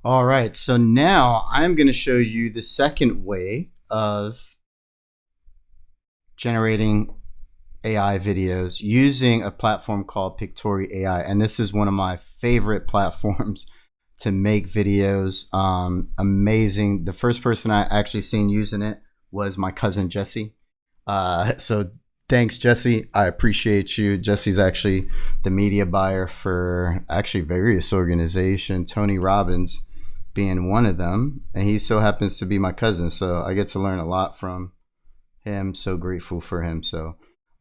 All right, so now I'm going to show you the second way of generating AI videos using a platform called Pictory AI. And this is one of my favorite platforms to make videos. Amazing. The first person I actually seen using it was my cousin Jesse. So thanks, Jesse. I appreciate you. Jesse's actually the media buyer for actually various organizations, Tony Robbins being one of them. And he so happens to be my cousin. So I get to learn a lot from him. So grateful for him. So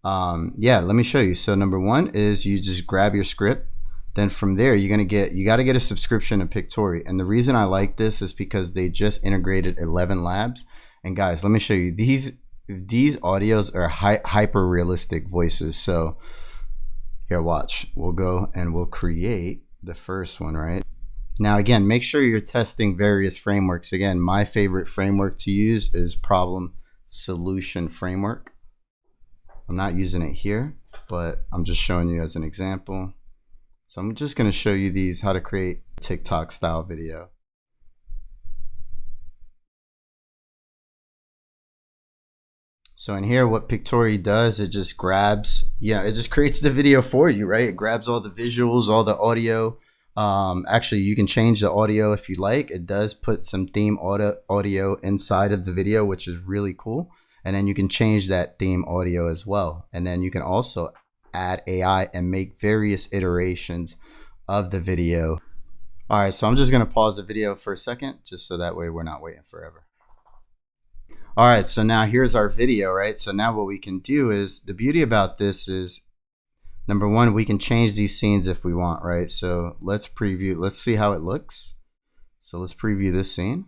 yeah, let me show you. So number one is you just grab your script. Then from there, you got to get a subscription to Pictory. And the reason I like this is because they just integrated 11 labs. And guys, let me show you these audios are hyper realistic voices. So here, watch. We'll go and we'll create the first one, right? Now, again, make sure you're testing various frameworks. Again, my favorite framework to use is Problem Solution Framework. I'm not using it here, but I'm just showing you as an example. So I'm just going to show you these, how to create TikTok style video. So in here, what Pictory does, it just grabs, it just creates the video for you, right? It grabs all the visuals, all the audio. Actually, you can change the audio if you like. It does put some theme audio inside of the video, which is really cool. And then you can change that theme audio as well. And then you can also add AI and make various iterations of the video. All right, so I'm just going to pause the video for a second, just so that way we're not waiting forever. All right, so now here's our video, right? So now what we can do is, the beauty about this is, number one, we can change these scenes if we want, right? So let's preview, let's see how it looks. So let's preview this scene.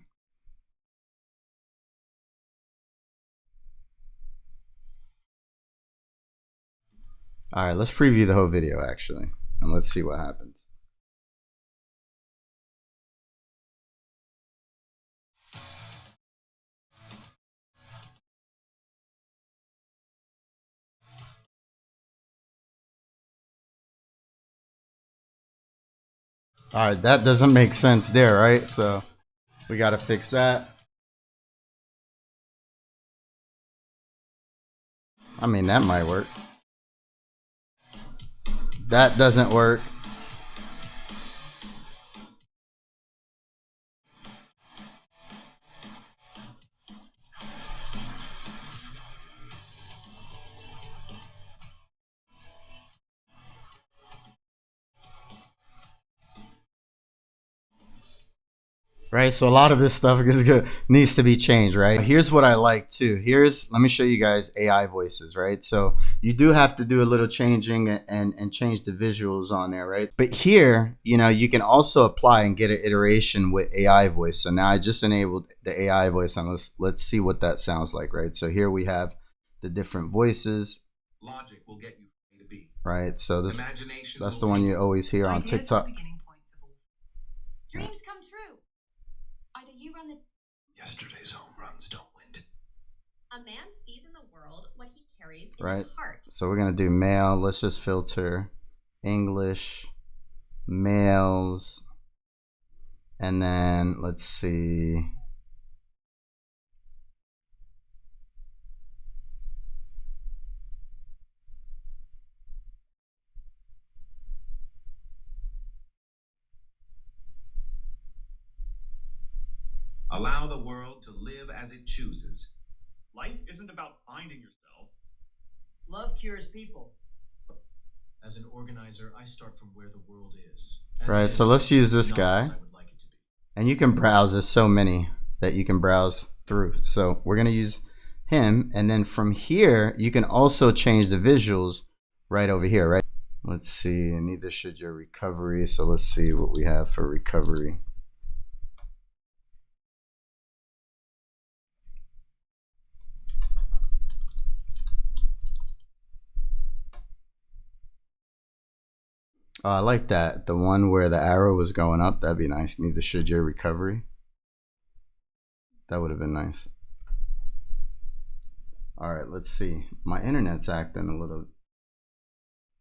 All right, let's preview the whole video actually, and let's see what happens. All right, that doesn't make sense there, right? So we got to fix that. I mean, that might work. That doesn't work. Right, so a lot of this stuff needs to be changed, right? Here's what I like too. Let me show you guys AI voices, right? So you do have to do a little changing and change the visuals on there, right? But here, you can also apply and get an iteration with AI voice. So now I just enabled the AI voice, and let's see what that sounds like, right? So here we have the different voices. Logic will get you from A to B. Right, so that's the one you always hear on TikTok. Dreams come true. Either you run the... Yesterday's home runs don't win. A man sees in the world what he carries in Right. his heart. So we're going to do male. Let's just filter English, males, and then let's see. Allow the world to live as it chooses. Life isn't about finding yourself. Love cures people. As an organizer, I start from where the world is. Right, so let's use this guy. And you can browse. There's so many that you can browse through. So we're going to use him. And then from here, you can also change the visuals right over here, right? Let's see. Neither should your recovery. So let's see what we have for recovery. Oh, I like that. The one where the arrow was going up. That'd be nice. Neither should your recovery. That would have been nice. All right, let's see. My internet's acting a little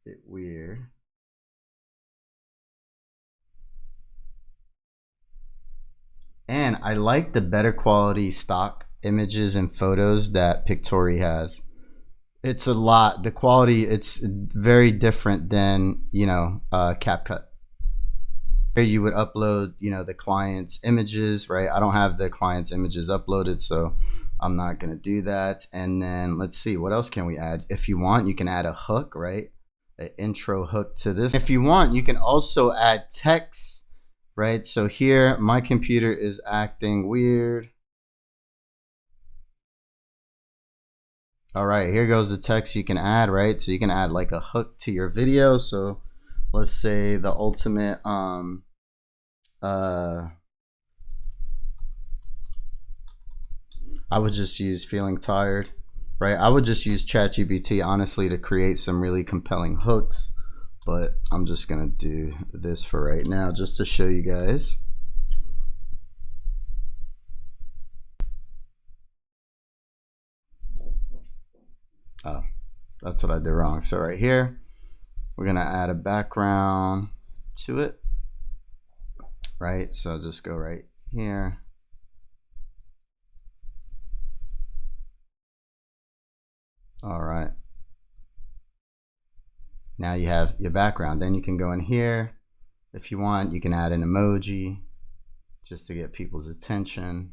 bit weird. I like the better quality stock images and photos that Pictory has. It's a lot. The quality, it's very different than, CapCut. Here you would upload, the client's images, right? I don't have the client's images uploaded, so I'm not going to do that. And then let's see, what else can we add? If you want, you can add a hook, right? An intro hook to this. If you want, you can also add text, right? So here, my computer is acting weird. All right, here goes the text you can add, right? So you can add like a hook to your video. So let's say the ultimate I would just use feeling tired, right? I would just use ChatGPT honestly to create some really compelling hooks, but I'm just gonna do this for right now just to show you guys. Oh, that's what I did wrong. So right here, we're gonna add a background to it, right? So just go right here. All right. Now you have your background. Then you can go in here. If you want, you can add an emoji just to get people's attention.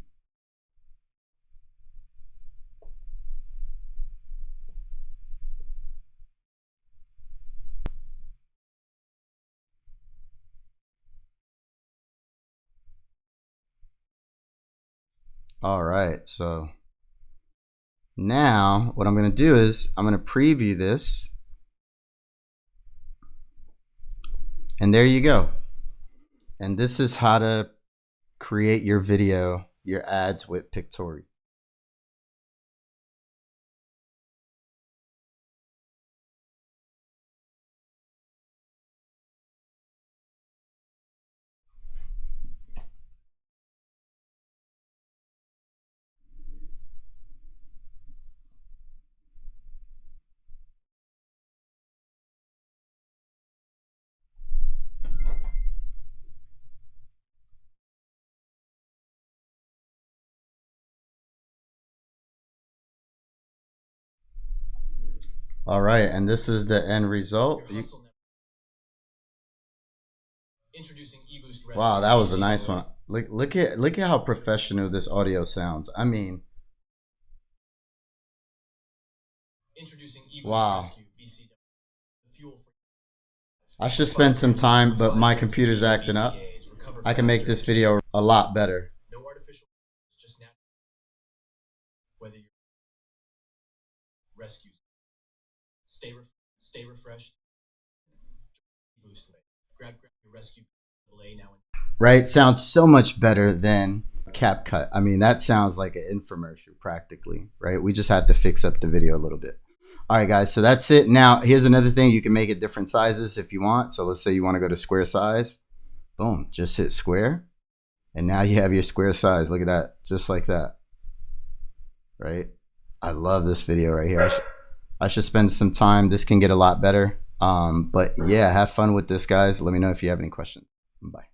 All right, so now what I'm going to do is I'm going to preview this. And there you go. And this is how to create your video, your ads with Pictory. All right, and this is the end result. Introducing eBoost Rescue. Wow, that was a nice one. Look at how professional this audio sounds. I mean, Introducing eBoost wow. Rescue BCW. The fuel for I should spend some time, but my computer's acting up. I can make this video a lot better. no artificial, it's just natural. Whether you're rescues, stay refreshed. Boost way. Grab your rescue delay now. Right? Sounds so much better than CapCut. I mean, that sounds like an infomercial practically, right? We just have to fix up the video a little bit. All right, guys, so that's it. Now, here's another thing. You can make it different sizes if you want. So let's say you want to go to square size. Boom, just hit square. And now you have your square size. Look at that, just like that, right? I love this video right here. I should spend some time. This can get a lot better. But yeah, have fun with this, guys. Let me know if you have any questions. Bye.